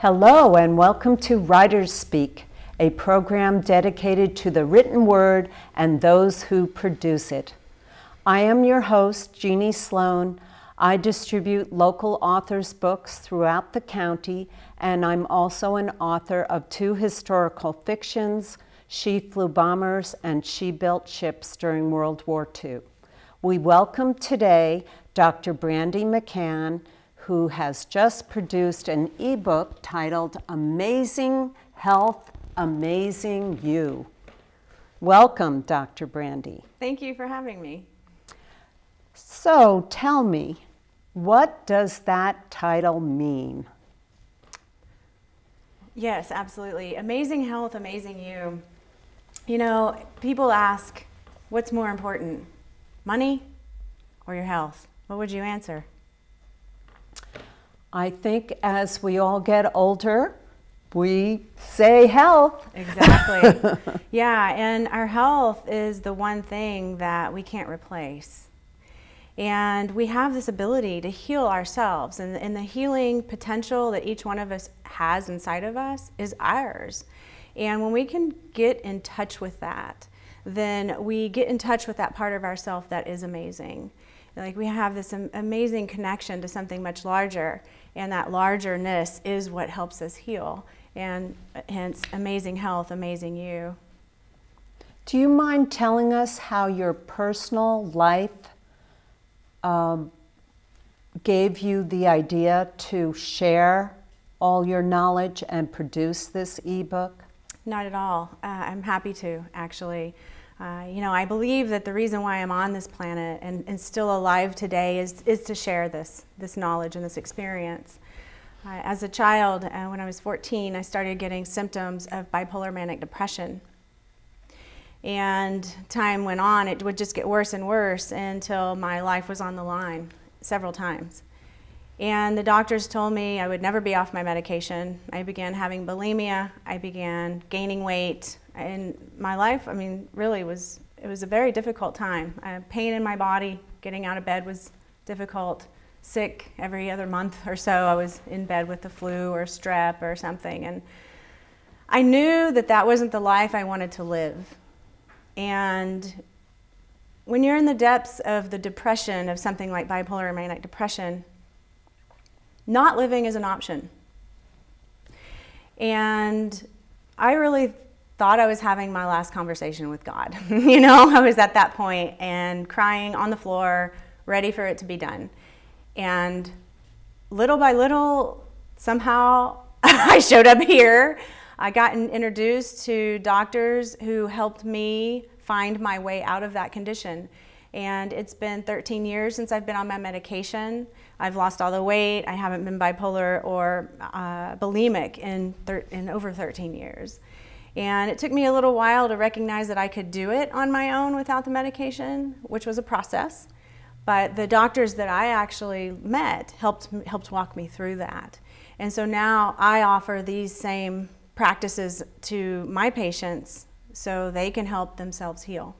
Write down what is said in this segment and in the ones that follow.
Hello and welcome to WriterSpeak, a program dedicated to the written word and those who produce it. I am your host, Jeane Slone. I distribute local authors' books throughout the county, and I'm also an author of 2 historical fictions, She Flew Bombers and She Built Ships During World War II. We welcome today Dr. Brandy McCann, who has just produced an ebook titled Amazing Health, Amazing You. Welcome, Dr. Brandy. Thank you for having me. So tell me, what does that title mean? Yes, absolutely. Amazing health, amazing you. You know, people ask, what's more important, money or your health? What would you answer? I think as we all get older, we say health. Exactly. Yeah, and our health is the one thing that we can't replace. And we have this ability to heal ourselves, and the healing potential that each one of us has inside of us is ours. And when we can get in touch with that, then we get in touch with that part of ourself that is amazing. Like, we have this amazing connection to something much larger, and that largerness is what helps us heal, and hence amazing health, amazing you. Do you mind telling us how your personal life gave you the idea to share all your knowledge and produce this ebook? Not at all. I'm happy to, actually. You know, I believe that the reason why I'm on this planet and still alive today is to share this knowledge and this experience. As a child, when I was 14, I started getting symptoms of bipolar manic depression. And time went on, it would just get worse and worse until my life was on the line several times. And the doctors told me I would never be off my medication. I began having bulimia, I began gaining weight, and my life, I mean, really it was a very difficult time. Pain in my body, getting out of bed was difficult. Sick every other month or so, I was in bed with the flu or strep or something. And I knew that that wasn't the life I wanted to live. And when you're in the depths of the depression of something like bipolar manic depression, not living is an option. And I really thought I was having my last conversation with God. You know, I was at that point and crying on the floor, ready for it to be done. And little by little, somehow I showed up here. I got introduced to doctors who helped me find my way out of that condition. And it's been 13 years since I've been on my medication. I've lost all the weight. I haven't been bipolar or bulimic in over 13 years. And it took me a little while to recognize that I could do it on my own without the medication, which was a process. But the doctors that I actually met helped walk me through that. And so now I offer these same practices to my patients so they can help themselves heal.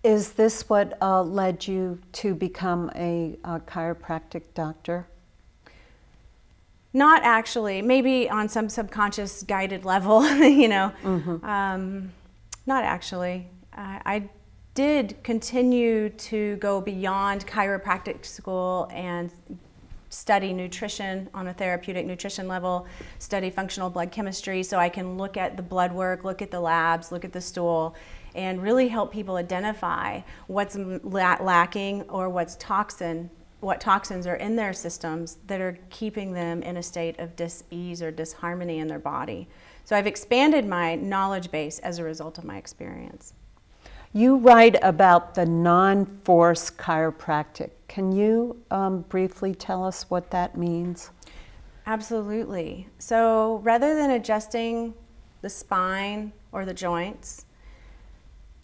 Is this what led you to become a chiropractic doctor? Not actually. Maybe on some subconscious guided level, you know. Mm-hmm. Not actually. I did continue to go beyond chiropractic school and study nutrition on a therapeutic nutrition level, study functional blood chemistry so I can look at the blood work, look at the labs, look at the stool, and really help people identify what's lacking or what toxins are in their systems that are keeping them in a state of dis-ease or disharmony in their body. So I've expanded my knowledge base as a result of my experience. You write about the non-force chiropractic. Can you briefly tell us what that means? Absolutely. So rather than adjusting the spine or the joints,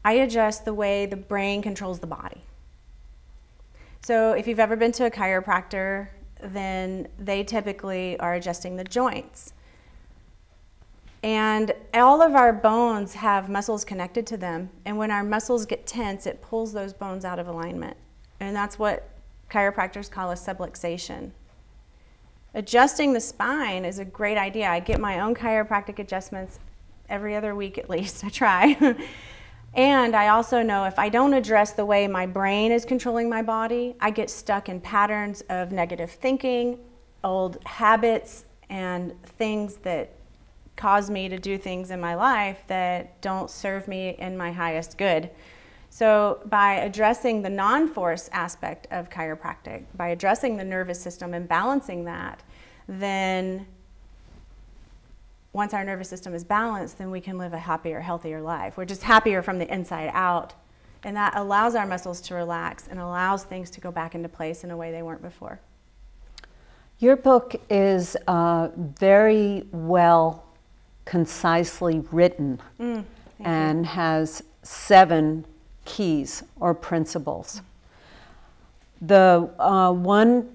I adjust the way the brain controls the body. So if you've ever been to a chiropractor, then they typically are adjusting the joints. And all of our bones have muscles connected to them. And when our muscles get tense, it pulls those bones out of alignment. And that's what chiropractors call a subluxation. Adjusting the spine is a great idea. I get my own chiropractic adjustments every other week at least. I try. And I also know if I don't address the way my brain is controlling my body, I get stuck in patterns of negative thinking, old habits, and things that cause me to do things in my life that don't serve me in my highest good. So by addressing the non-force aspect of chiropractic, by addressing the nervous system and balancing that, then once our nervous system is balanced, then we can live a happier, healthier life. We're just happier from the inside out. And that allows our muscles to relax and allows things to go back into place in a way they weren't before. Your book is very well, concisely written and has 7 keys or principles. The one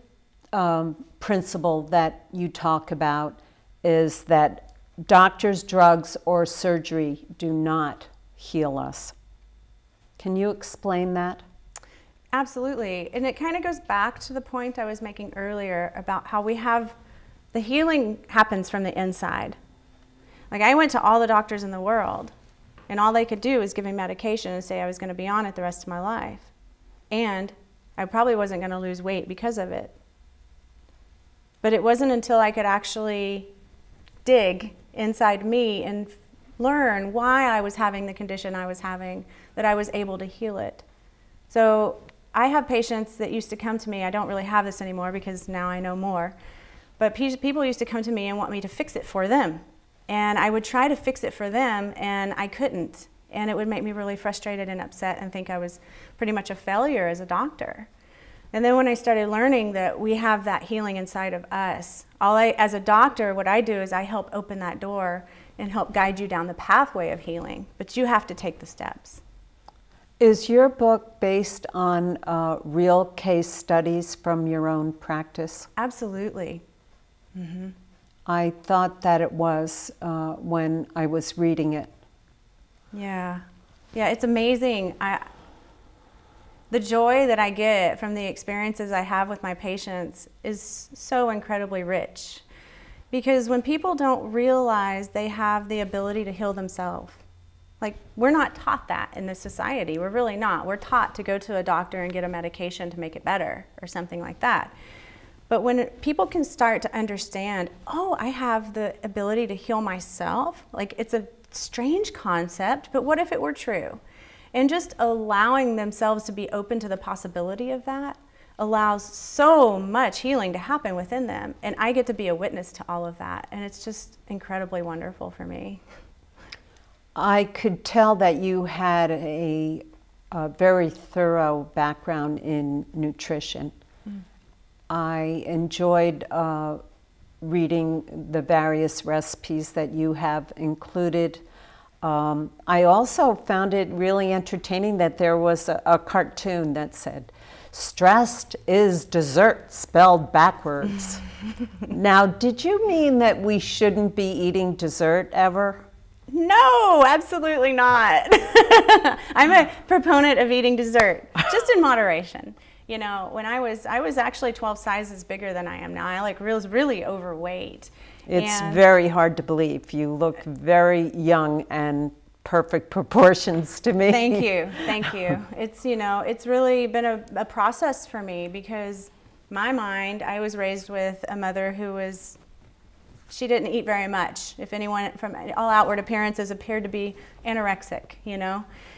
principle that you talk about is that doctors, drugs, or surgery do not heal us. Can you explain that? Absolutely. And it kind of goes back to the point I was making earlier about how the healing happens from the inside. Like, I went to all the doctors in the world, and all they could do was give me medication and say I was going to be on it the rest of my life. And I probably wasn't going to lose weight because of it. But it wasn't until I could actually dig inside me and learn why I was having the condition I was having that I was able to heal it. So I have patients that used to come to me. I don't really have this anymore because now I know more. But people used to come to me and want me to fix it for them. And I would try to fix it for them, and I couldn't. And it would make me really frustrated and upset and think I was pretty much a failure as a doctor. And then when I started learning that we have that healing inside of us, as a doctor, what I do is I help open that door and help guide you down the pathway of healing. But you have to take the steps. Is your book based on real case studies from your own practice? Absolutely. Mm-hmm. I thought that it was when I was reading it. Yeah. Yeah, it's amazing. The joy that I get from the experiences I have with my patients is so incredibly rich. Because when people don't realize they have the ability to heal themselves, like, we're not taught that in this society. We're really not. We're taught to go to a doctor and get a medication to make it better or something like that. But when people can start to understand, oh, I have the ability to heal myself, like, it's a strange concept, but what if it were true? And just allowing themselves to be open to the possibility of that allows so much healing to happen within them. And I get to be a witness to all of that. And it's just incredibly wonderful for me. I could tell that you had a very thorough background in nutrition. I enjoyed reading the various recipes that you have included. I also found it really entertaining that there was a cartoon that said, "Stressed is dessert spelled backwards." Now, did you mean that we shouldn't be eating dessert ever? No, absolutely not. I'm a proponent of eating dessert, just in moderation. You know, when I was actually 12 sizes bigger than I am now. I was really overweight. It's very hard to believe. You look very young and perfect proportions to me. Thank you, thank you. It's, it's really been a process for me because I was raised with a mother she didn't eat very much. If anyone from all outward appearances appeared to be anorexic,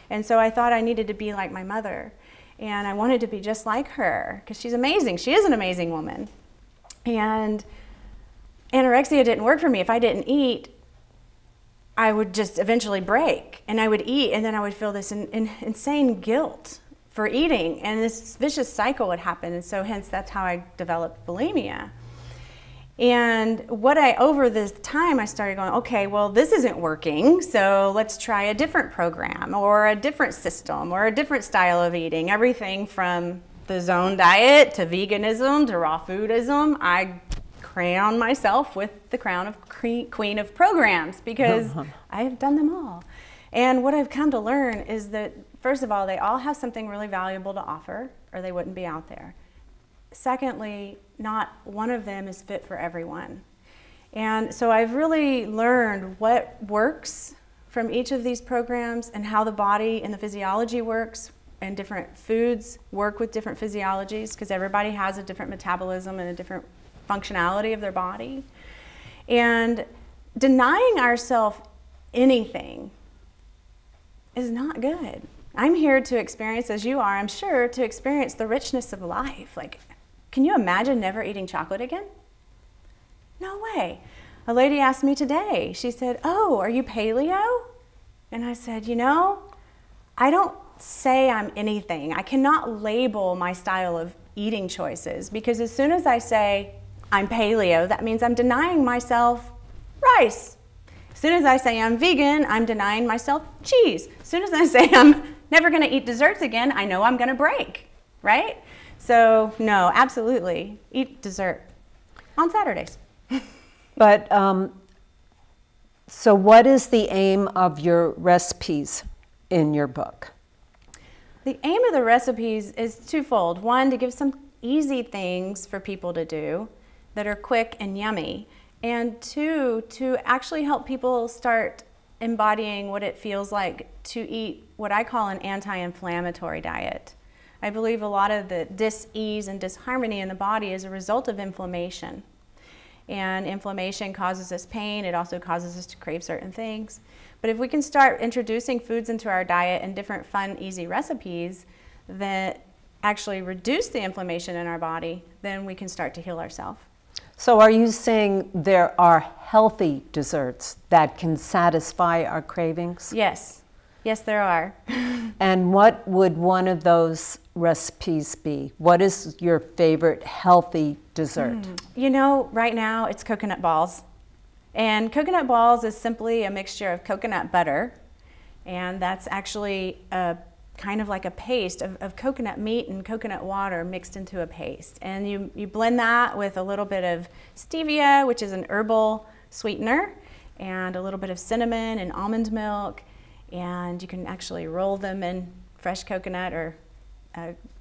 And so I thought I needed to be like my mother. And I wanted to be just like her because she's amazing. She is an amazing woman. And anorexia didn't work for me. If I didn't eat, I would just eventually break. And I would eat, and then I would feel this insane guilt for eating. And this vicious cycle would happen. And so hence, that's how I developed bulimia. And over this time, I started going, okay, well, this isn't working, so let's try a different program or a different system or a different style of eating. Everything from the zone diet to veganism to raw foodism. I crown myself with the crown of queen of programs because I have done them all. And what I've come to learn is that, first of all, they all have something really valuable to offer or they wouldn't be out there. secondly, not one of them is fit for everyone. And so I've really learned what works from each of these programs and how the body and the physiology works, and different foods work with different physiologies, because everybody has a different metabolism and a different functionality of their body. And denying ourselves anything is not good. I'm here to experience, as you are, I'm sure, to experience the richness of life. Like, can you imagine never eating chocolate again? No way. A lady asked me today, she said, "Oh, are you paleo?" And I said, you know, I don't say I'm anything. I cannot label my style of eating choices, because as soon as I say I'm paleo, that means I'm denying myself rice. As soon as I say I'm vegan, I'm denying myself cheese. As soon as I say I'm never going to eat desserts again, I know I'm going to break, right? So no, absolutely, eat dessert on Saturdays. But so what is the aim of your recipes in your book? The aim of the recipes is twofold. One, to give some easy things for people to do that are quick and yummy. And two, to actually help people start embodying what it feels like to eat what I call an anti-inflammatory diet. I believe a lot of the dis-ease and disharmony in the body is a result of inflammation. And inflammation causes us pain. It also causes us to crave certain things. But if we can start introducing foods into our diet and different fun, easy recipes that actually reduce the inflammation in our body, then we can start to heal ourselves. So are you saying there are healthy desserts that can satisfy our cravings? Yes. Yes, there are. And what would one of those recipes be? What is your favorite healthy dessert? You know, right now it's coconut balls. And coconut balls is simply a mixture of coconut butter, and that's actually a kind of like a paste of coconut meat and coconut water mixed into a paste. And you blend that with a little bit of stevia, which is an herbal sweetener, and a little bit of cinnamon and almond milk, and you can actually roll them in fresh coconut or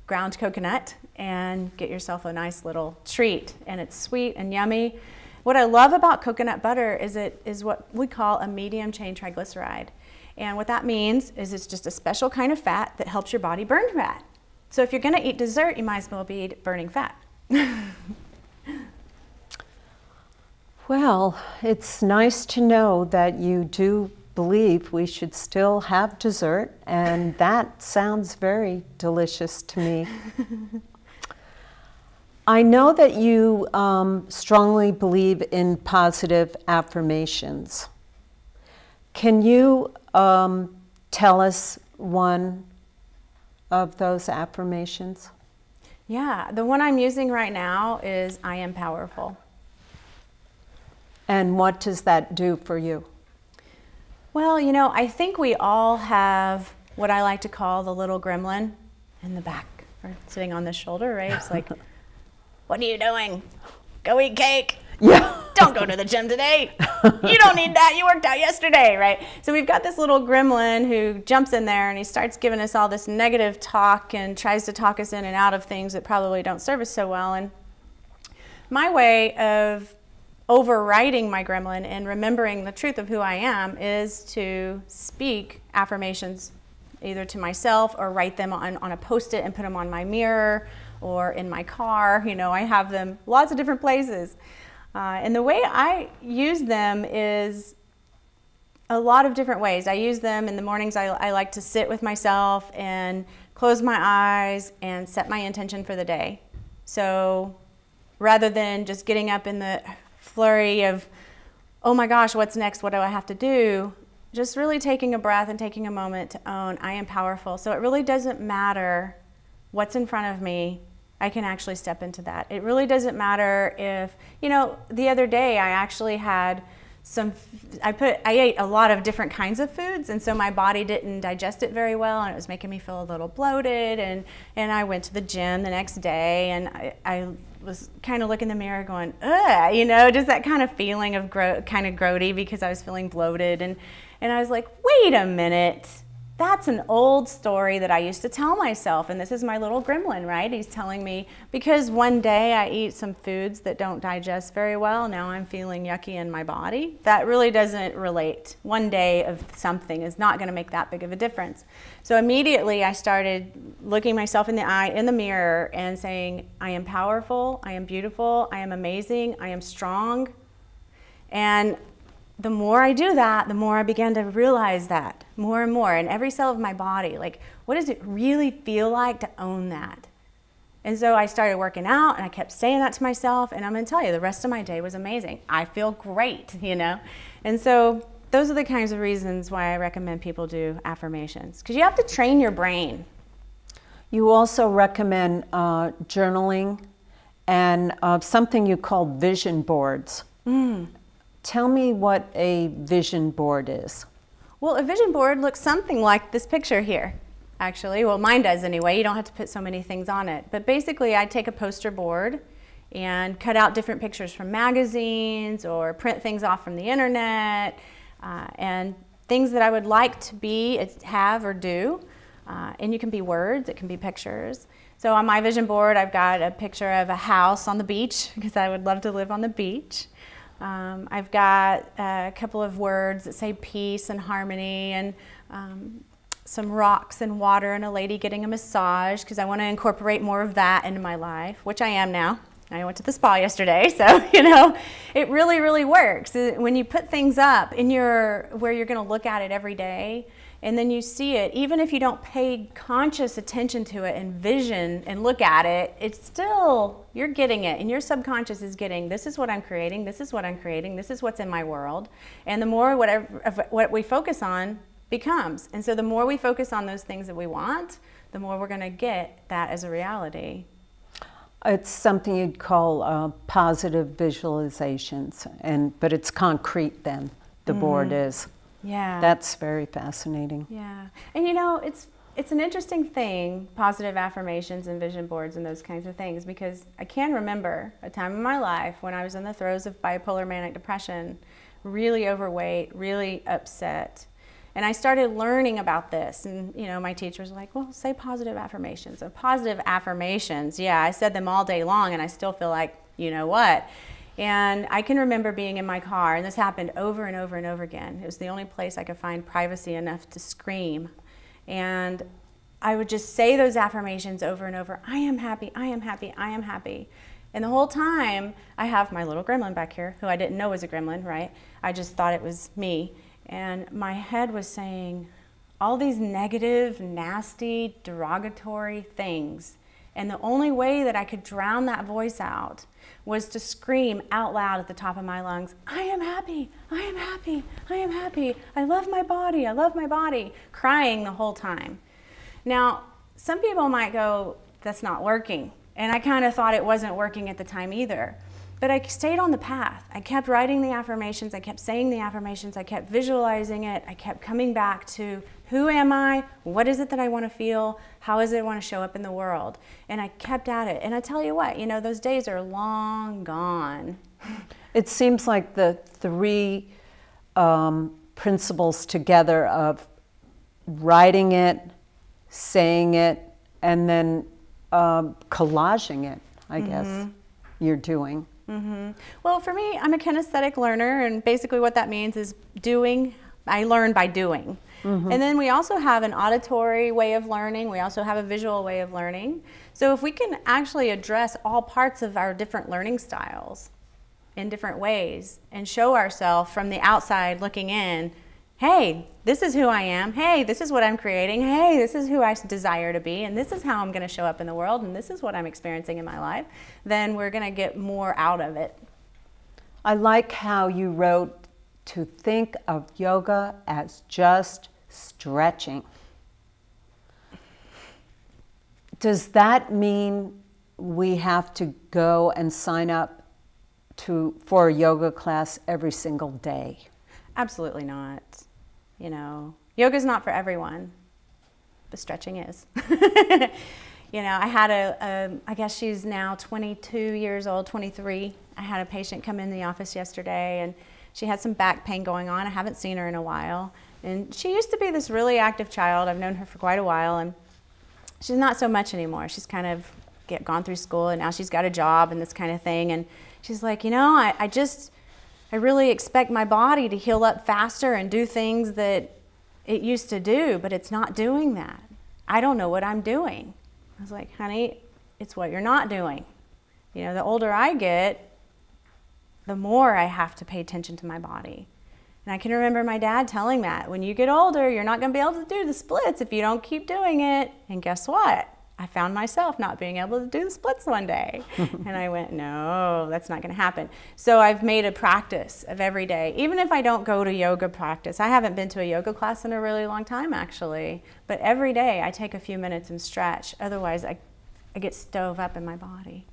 ground coconut and get yourself a nice little treat. And it's sweet and yummy. What I love about coconut butter is it is what we call a medium chain triglyceride. And what that means is it's just a special kind of fat that helps your body burn fat. So if you're going to eat dessert, you might as well be burning fat. Well, it's nice to know that you do believe we should still have dessert, and that sounds very delicious to me. I know that you strongly believe in positive affirmations. Can you tell us one of those affirmations? Yeah, the one I'm using right now is I am powerful. And what does that do for you? Well, you know, I think we all have what I like to call the little gremlin in the back, or sitting on the shoulder, right? It's like, what are you doing? Go eat cake. Yeah. Don't go to the gym today. You don't need that. You worked out yesterday, right? So we've got this little gremlin who jumps in there and he starts giving us all this negative talk and tries to talk us in and out of things that probably don't serve us so well. And my way of overriding my gremlin and remembering the truth of who I am is to speak affirmations either to myself or write them on a Post-it and put them on my mirror or in my car. You know, I have them lots of different places. And the way I use them is a lot of different ways. I use them in the mornings. I like to sit with myself and close my eyes and set my intention for the day. So rather than just getting up in the flurry of, oh my gosh, what's next? What do I have to do? Just really taking a breath and taking a moment to own I am powerful. So it really doesn't matter what's in front of me. I can actually step into that. It really doesn't matter if, you know, the other day I actually had I ate a lot of different kinds of foods, and so my body didn't digest it very well, and it was making me feel a little bloated, and I went to the gym the next day, and I was kind of looking in the mirror going, ugh, you know, just that kind of feeling of kind of grody because I was feeling bloated, and I was like, wait a minute, that's an old story that I used to tell myself, and this is my little gremlin, right? He's telling me, because one day I eat some foods that don't digest very well, now I'm feeling yucky in my body. That really doesn't relate. One day of something is not going to make that big of a difference. So immediately I started looking myself in the eye, in the mirror, and saying, I am powerful, I am beautiful, I am amazing, I am strong. And the more I do that, the more I began to realize that more and more in every cell of my body. Like, what does it really feel like to own that? And so I started working out, and I kept saying that to myself, and I'm going to tell you, the rest of my day was amazing. I feel great, you know? And so those are the kinds of reasons why I recommend people do affirmations, because you have to train your brain. You also recommend journaling and something you call vision boards. Tell me what a vision board is. Well, a vision board looks something like this picture here, actually. Well, mine does anyway. You don't have to put so many things on it. But basically, I take a poster board and cut out different pictures from magazines or print things off from the internet and things that I would like to be, have, or do. And you can be words, it can be pictures. So on my vision board, I've got a picture of a house on the beach, because I would love to live on the beach. I've got a couple of words that say peace and harmony, and some rocks and water, and a lady getting a massage, because I want to incorporate more of that into my life, which I am now. I went to the spa yesterday, so you know, it really, really works. When you put things up in where you're going to look at it every day, and then you see it, even if you don't pay conscious attention to it and vision and look at it, it's still, you're getting it, and your subconscious is getting, this is what I'm creating, this is what I'm creating, this is what's in my world. And the more what we focus on becomes. And so the more we focus on those things that we want, the more we're going to get that as a reality. It's something you'd call positive visualizations, but it's concrete then, the board is. Yeah. That's very fascinating. Yeah. And you know, it's an interesting thing, positive affirmations and vision boards and those kinds of things, because I can remember a time in my life when I was in the throes of bipolar manic depression, really overweight, really upset. And I started learning about this, and you know, my teachers were like, well, say positive affirmations. So positive affirmations, yeah, I said them all day long, and I still feel like, you know what? And I can remember being in my car, and this happened over and over and over again. It was the only place I could find privacy enough to scream. And I would just say those affirmations over and over. I am happy, I am happy, I am happy. And the whole time, I have my little gremlin back here, who I didn't know was a gremlin, right? I just thought it was me. And my head was saying all these negative, nasty, derogatory things. And the only way that I could drown that voice out was to scream out loud at the top of my lungs, I am happy, I am happy, I am happy, I love my body, I love my body, crying the whole time. Now, some people might go, that's not working. And I kind of thought it wasn't working at the time either. But I stayed on the path. I kept writing the affirmations, I kept saying the affirmations, I kept visualizing it, I kept coming back to who am I, what is it that I want to feel, how is it I want to show up in the world. And I kept at it. And I tell you what, you know, those days are long gone. It seems like the three principles together of writing it, saying it, and then collaging it, I guess, you're doing. Well, for me, I'm a kinesthetic learner, and basically what that means is doing. I learn by doing. And then we also have an auditory way of learning. We also have a visual way of learning. So if we can actually address all parts of our different learning styles in different ways and show ourselves from the outside looking in, hey, this is who I am. Hey, this is what I'm creating. Hey, this is who I desire to be. And this is how I'm going to show up in the world. And this is what I'm experiencing in my life. Then we're going to get more out of it. I like how you wrote to think of yoga as just stretching. Does that mean we have to go and sign up for a yoga class every single day? Absolutely not. You know, yoga's not for everyone, but stretching is. You know, I had I guess she's now 22 years old, 23. I had a patient come in the office yesterday, and she had some back pain going on. I haven't seen her in a while. And she used to be this really active child. I've known her for quite a while, and she's not so much anymore. She's kind of gone through school, and now she's got a job and this kind of thing. And she's like, you know, I really expect my body to heal up faster and do things that it used to do, but it's not doing that. I don't know what I'm doing. I was like, honey, it's what you're not doing. You know, the older I get, the more I have to pay attention to my body. And I can remember my dad telling that, when you get older, you're not going to be able to do the splits if you don't keep doing it. And guess what? I found myself not being able to do the splits one day. And I went, no, that's not going to happen. So I've made a practice of every day, even if I don't go to yoga practice. I haven't been to a yoga class in a really long time, actually. But every day I take a few minutes and stretch. Otherwise, I get stove up in my body.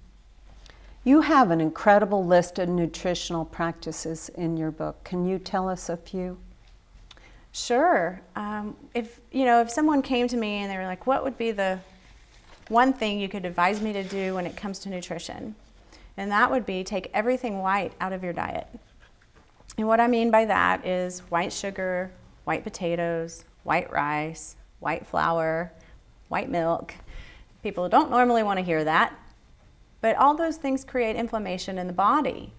You have an incredible list of nutritional practices in your book. Can you tell us a few? Sure. If someone came to me and they were like, what would be the one thing you could advise me to do when it comes to nutrition? And that would be take everything white out of your diet. And what I mean by that is white sugar, white potatoes, white rice, white flour, white milk. People don't normally want to hear that, but all those things create inflammation in the body.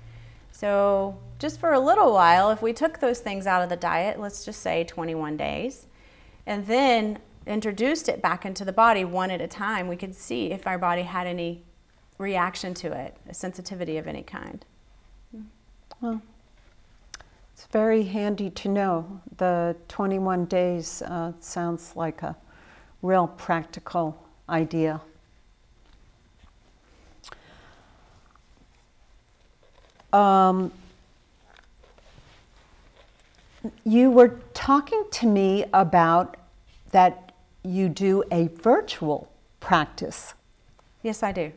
So just for a little while, if we took those things out of the diet, let's just say 21 days, and then introduced it back into the body one at a time, we could see if our body had any reaction to it, a sensitivity of any kind. Well, it's very handy to know. The 21 days sounds like a real practical idea. You were talking to me about that you do a virtual practice. Yes, I do.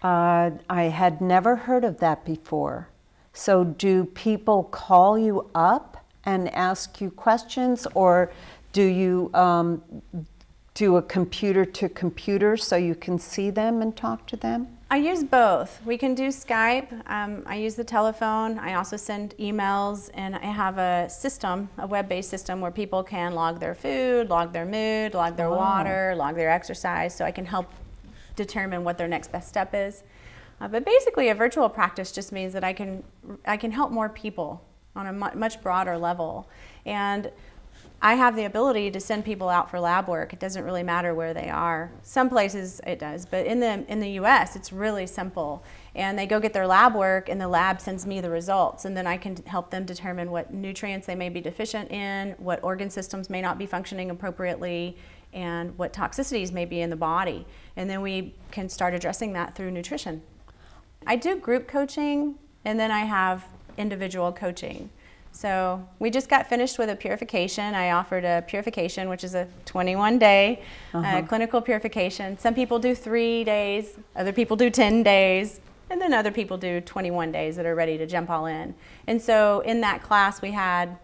I had never heard of that before. So do people call you up and ask you questions, or do you do a computer to computer so you can see them and talk to them? I use both. We can do Skype. I use the telephone. I also send emails, and I have a system, a web-based system, where people can log their food, log their mood, log their water, log their exercise, so I can help determine what their next best step is. But basically, a virtual practice just means that I can help more people on a much broader level. And I have the ability to send people out for lab work. It doesn't really matter where they are. Some places it does, but in the US, it's really simple. And they go get their lab work, and the lab sends me the results, and then I can help them determine what nutrients they may be deficient in, what organ systems may not be functioning appropriately, and what toxicities may be in the body. And then we can start addressing that through nutrition. I do group coaching, and then I have individual coaching. So we just got finished with a purification. I offered a purification, which is a 21-day clinical purification. Some people do 3 days, other people do 10 days, and then other people do 21 days that are ready to jump all in. And so in that class we had,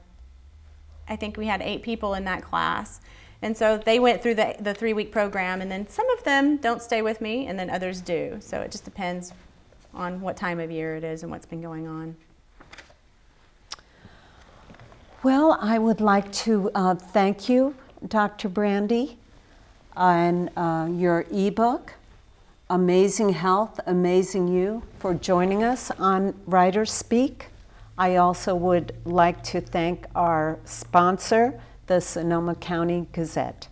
I think we had 8 people in that class. And so they went through the 3-week program, and then some of them don't stay with me, and then others do. So it just depends on what time of year it is and what's been going on. Well, I would like to thank you, Dr. Brandy, and your ebook, Amazing Health, Amazing You, for joining us on WriterSpeak. I also would like to thank our sponsor, the Sonoma County Gazette.